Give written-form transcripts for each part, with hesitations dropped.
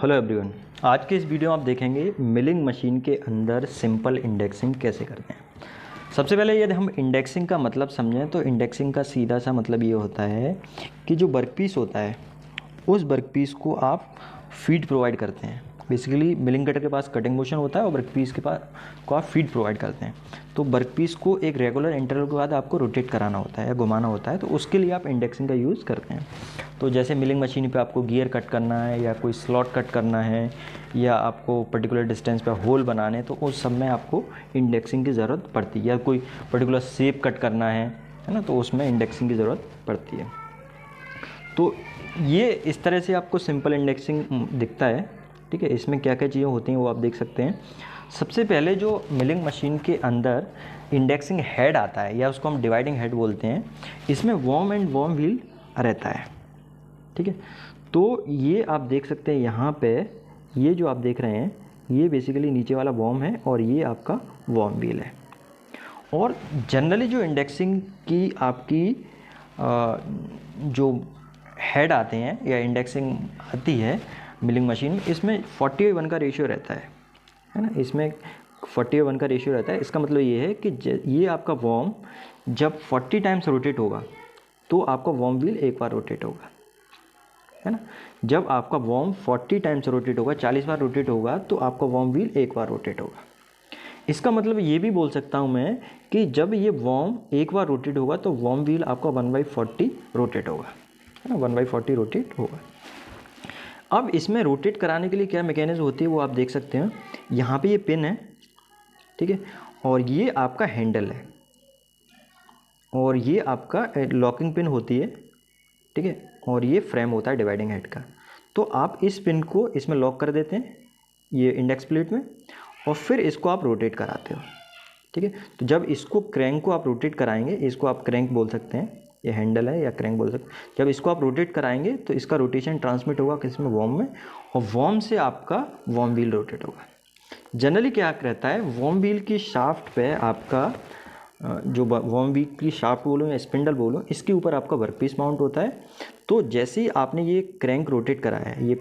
Hello everyone. आज के इस वीडियो में आप देखेंगे मिलिंग मशीन के अंदर सिंपल इंडेक्सिंग कैसे करते हैं। सबसे पहले यदि हम इंडेक्सिंग का मतलब समझें तो इंडेक्सिंग का सीधा सा मतलब ये होता है कि जो वर्कपीस होता है उस वर्कपीस को आप फीड प्रोवाइड करते हैं। बेसिकली मिलिंग कटर के पास कटिंग मोशन होता है और वर्कपीस के पास को आप फीड प्रोवाइड करते हैं। तो वर्कपीस को एक रेगुलर इंटरवल के बाद आपको रोटेट कराना होता है या घुमाना होता है, तो उसके लिए आप इंडेक्सिंग का यूज़ करते हैं। तो जैसे मिलिंग मशीन पे आपको गियर कट करना है या कोई स्लॉट कट करना है या आपको पर्टिकुलर डिस्टेंस पे होल बनाने हैं, तो उस सब में आपको इंडेक्सिंग की ज़रूरत पड़ती है। या कोई पर्टिकुलर शेप कट करना है ना, तो उसमें इंडेक्सिंग की ज़रूरत पड़ती है। तो ये इस तरह से आपको सिंपल इंडेक्सिंग दिखता है। ठीक है, इसमें क्या क्या चीज़ें होती हैं वो आप देख सकते हैं। सबसे पहले जो मिलिंग मशीन के अंदर इंडेक्सिंग हेड आता है या उसको हम डिवाइडिंग हेड बोलते हैं, इसमें वॉर्म एंड वॉर्म व्हील रहता है। ठीक है, तो ये आप देख सकते हैं यहाँ पे, ये जो आप देख रहे हैं ये बेसिकली नीचे वाला वॉर्म है और ये आपका वॉर्म व्हील है। और जनरली जो इंडेक्सिंग की आपकी जो हेड आते हैं या इंडेक्सिंग आती है मिलिंग मशीन में, इसमें 40:1 का रेशियो रहता है ना। इसमें 40:1 का रेशियो रहता है। इसका मतलब ये है कि ये आपका वॉर्म जब 40 टाइम्स रोटेट होगा तो आपका वॉर्म व्हील एक बार रोटेट होगा, है ना। जब आपका वॉर्म 40 टाइम्स रोटेट होगा, 40 बार रोटेट होगा, तो आपका वॉर्म व्हील एक बार रोटेट होगा। इसका मतलब ये भी बोल सकता हूँ मैं कि जब ये वॉर्म एक बार रोटेट होगा तो वॉर्म व्हील आपका 1/40 रोटेट होगा, है ना। 1/40 रोटेट होगा। अब इसमें रोटेट कराने के लिए क्या मैकेनिज्म होती है वो आप देख सकते हैं। यहाँ पे ये पिन है, ठीक है, और ये आपका हैंडल है और ये आपका लॉकिंग पिन होती है, ठीक है, और ये फ्रेम होता है डिवाइडिंग हेड का। तो आप इस पिन को इसमें लॉक कर देते हैं ये इंडेक्स प्लेट में और फिर इसको आप रोटेट कराते हो। ठीक है, तो जब इसको क्रैंक को आप रोटेट कराएंगे, इसको आप क्रैंक बोल सकते हैं, ये हैंडल है या क्रैंक बोल सकते हैं। जब इसको आप रोटेट कराएंगे तो इसका रोटेशन ट्रांसमिट होगा किस में, वॉर्म में, और वॉर्म से आपका वॉर्म व्हील रोटेट होगा। जनरली क्या रहता है, वॉर्म व्हील की शाफ्ट पे आपका जो वॉर्म व्हील की शाफ्ट बोलो या स्पिंडल बोलो, इसके ऊपर आपका वर्कपीस माउंट होता है। तो जैसे ही आपने ये क्रैंक रोटेट कराया है, ये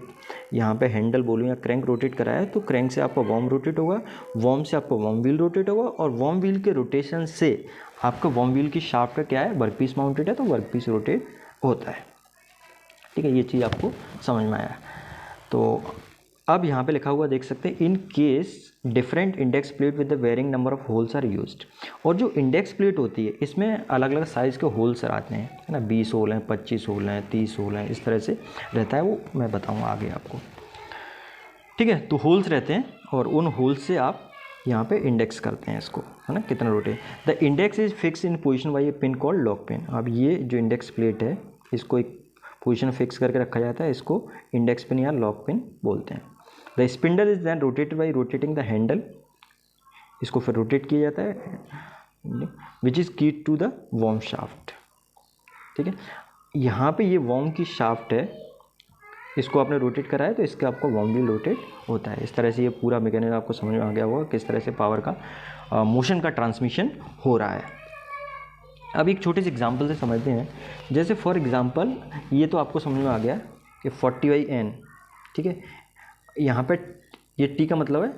यहाँ पे हैंडल बोलो या क्रैंक रोटेट कराया है, तो क्रैंक से आपका वॉर्म रोटेट होगा, वॉर्म से आपका वॉर्म व्हील रोटेट होगा और वॉर्म व्हील के रोटेशन से आपका वॉर्म व्हील की शाफ्ट का क्या है, वर्कपीस माउंटेड है, तो वर्कपीस रोटेट होता है। ठीक है, ये चीज़ आपको समझ में आया। तो अब यहाँ पे लिखा हुआ देख सकते हैं, in case different index plate with the varying number of holes are used. और जो इंडेक्स प्लेट होती है इसमें अलग अलग साइज़ के होल्स आते हैं, है ना। 20 होल हैं, 25 होल हैं, 30 होल हैं, इस तरह से रहता है, वो मैं बताऊँगा आगे आपको। ठीक है, तो होल्स रहते हैं और उन होल्स से आप यहाँ पे इंडेक्स करते हैं इसको, है ना, कितना rotate. The index is fix in position by A pin called lock pin. अब ये जो इंडेक्स प्लेट है इसको एक पोजीशन फिक्स करके रखा जाता है, इसको इंडेक्स पिन या लॉक पिन बोलते हैं। The spindle is then rotated by rotating the handle. इसको फिर रोटेट किया जाता है which is key to the worm shaft. ठीक है, यहाँ पे ये वॉर्म की शाफ्ट है, इसको आपने रोटेट कराया तो इसका आपका वॉर्म व्हील रोटेट होता है। इस तरह से ये पूरा मैकेनिज्म आपको समझ में आ गया होगा किस तरह से पावर का मोशन का ट्रांसमिशन हो रहा है। अब एक छोटे से एग्जांपल से समझते हैं। जैसे फॉर एग्जांपल ये तो आपको समझ में आ गया कि 40/n, ठीक है, यहाँ पे ये टी का मतलब है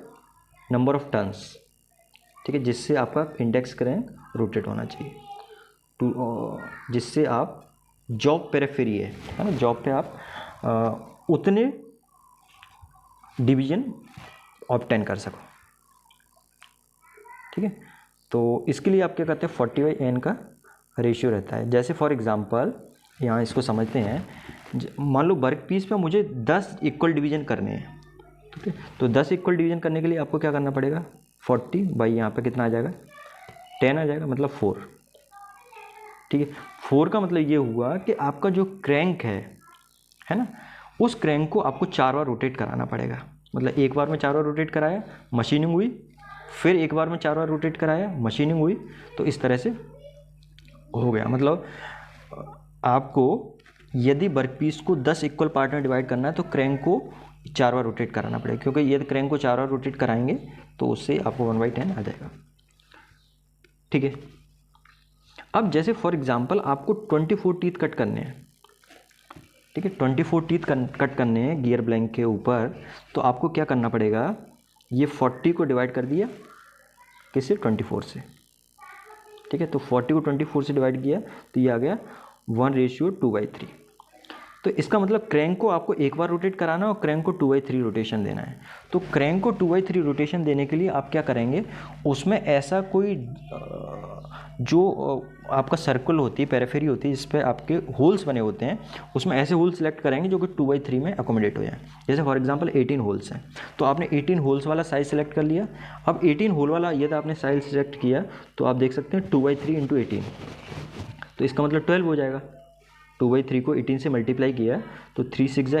नंबर ऑफ टर्न्स, ठीक है, जिससे आपका इंडेक्स क्रैंक रोटेट होना चाहिए, जिससे आप जॉब पेरिफेरी है ना, जॉब पे आप उतने डिवीजन ऑब्टेन कर सको। ठीक है, तो इसके लिए आप क्या करते हैं, 40/n का रेशियो रहता है। जैसे फॉर एग्जांपल यहाँ इसको समझते हैं, मान लो वर्क पीस पे मुझे 10 इक्वल डिवीजन करने हैं। ठीक है, तो 10 इक्वल डिवीजन करने के लिए आपको क्या करना पड़ेगा, 40 बाई यहाँ पे कितना आ जाएगा, 10 आ जाएगा, मतलब 4। ठीक है, 4 का मतलब ये हुआ कि आपका जो क्रैंक है ना, उस क्रैंक को आपको 4 बार रोटेट कराना पड़ेगा। मतलब एक बार में 4 बार रोटेट कराया, मशीनिंग हुई, फिर एक बार में 4 बार रोटेट कराया, मशीनिंग हुई, तो इस तरह से हो गया। मतलब आपको यदि वर्कपीस को 10 इक्वल पार्ट में डिवाइड करना है तो क्रैंक को 4 बार रोटेट कराना पड़ेगा, क्योंकि यदि क्रैंक को 4 बार रोटेट कराएंगे तो उससे आपको 1/10 आ जाएगा। ठीक है, अब जैसे फॉर एग्जांपल आपको 24 टीथ कट करने हैं, ठीक है, 24 टीथ कट करने हैं गियर ब्लैंक के ऊपर, तो आपको क्या करना पड़ेगा, ये 40 को डिवाइड कर दिया किससे, 24 से। ठीक है, तो 40 को 24 से डिवाइड किया तो ये आ गया 1:2/3। तो इसका मतलब क्रैंक को आपको एक बार रोटेट कराना है और क्रैंक को 2/3 रोटेशन देना है। तो क्रैंक को 2/3 रोटेशन देने के लिए आप क्या करेंगे, उसमें ऐसा कोई जो आपका सर्कल होती है, पेरिफेरी होती है, जिस पे आपके होल्स बने होते हैं, उसमें ऐसे होल्स सेलेक्ट करेंगे जो कि 2/3 में अकोमोडेट हो जाए। जैसे फॉर एग्जांपल 18 होल्स हैं, तो आपने 18 होल्स वाला साइज सेलेक्ट कर लिया। अब 18 होल वाला ये तो आपने साइज सेलेक्ट किया, तो आप देख सकते हैं 2/3 × 18, तो इसका मतलब 12 हो जाएगा। 2/3 को 18 से मल्टीप्लाई किया तो 3 6 =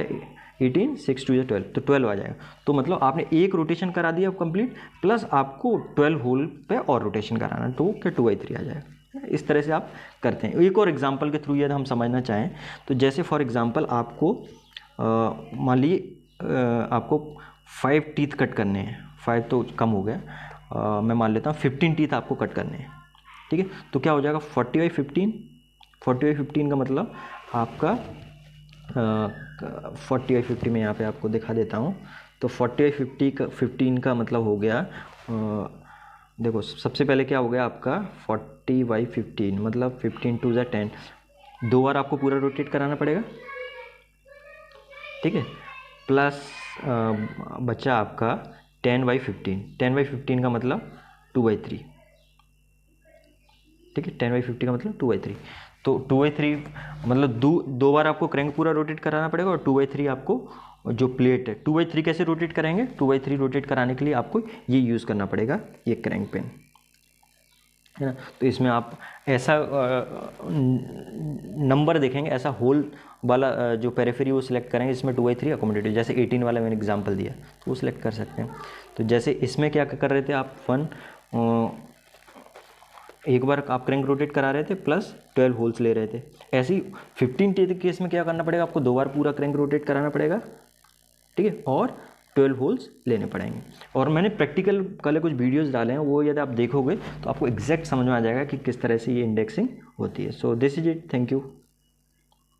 18, 6 2 = 12, तो 12 आ जाएगा। तो मतलब आपने एक रोटेशन करा दिया कंप्लीट, प्लस आपको 12 होल पे और रोटेशन कराना, तो क्या 2/3 आ जाएगा। इस तरह से आप करते हैं। एक और एग्जांपल के थ्रू यदि हम समझना चाहें तो जैसे फॉर एग्जांपल आपको मान लीजिए आपको 5 टीथ कट करने हैं, 5 तो कम हो गया, मैं मान लेता हूँ 15 टीथ आपको कट करने हैं। ठीक है, तो क्या हो जाएगा 40/15, 40/15 का मतलब आपका 40/50 में यहाँ पे आपको दिखा देता हूँ। तो 40/50 का 15 का मतलब हो गया, देखो सबसे पहले क्या हो गया आपका 40/15 मतलब 15 2 = 10, 2 बार आपको पूरा रोटेट कराना पड़ेगा। ठीक है, प्लस बचा आपका 10/15, 10/15 का मतलब 2/3। ठीक है, 10/50 का मतलब 2/3, तो 2/3 मतलब दो बार आपको क्रैंक पूरा रोटेट कराना पड़ेगा, और 2/3 आपको जो प्लेट है 2/3 कैसे रोटेट करेंगे, 2/3 रोटेट कराने के लिए आपको ये यूज़ करना पड़ेगा, ये क्रैंक पिन है ना। तो इसमें आप ऐसा नंबर देखेंगे, ऐसा होल वाला जो पेरिफेरी वो सिलेक्ट करेंगे इसमें 2/3 अकोमोडेट, जैसे 18 वाला मैंने एग्जांपल दिया तो वो सिलेक्ट कर सकते हैं। तो जैसे इसमें क्या कर रहे थे आप, एक बार आप क्रैंक रोटेट करा रहे थे प्लस 12 होल्स ले रहे थे। ऐसे ही 15 टीथ के केस में क्या करना पड़ेगा, आपको 2 बार पूरा क्रैंक रोटेट कराना पड़ेगा। ठीक है, और 12 होल्स लेने पड़ेंगे। और मैंने प्रैक्टिकल कल कुछ वीडियोस डाले हैं, वो यदि आप देखोगे तो आपको एग्जैक्ट समझ में आ जाएगा कि किस तरह से ये इंडेक्सिंग होती है। So this is it, thank you.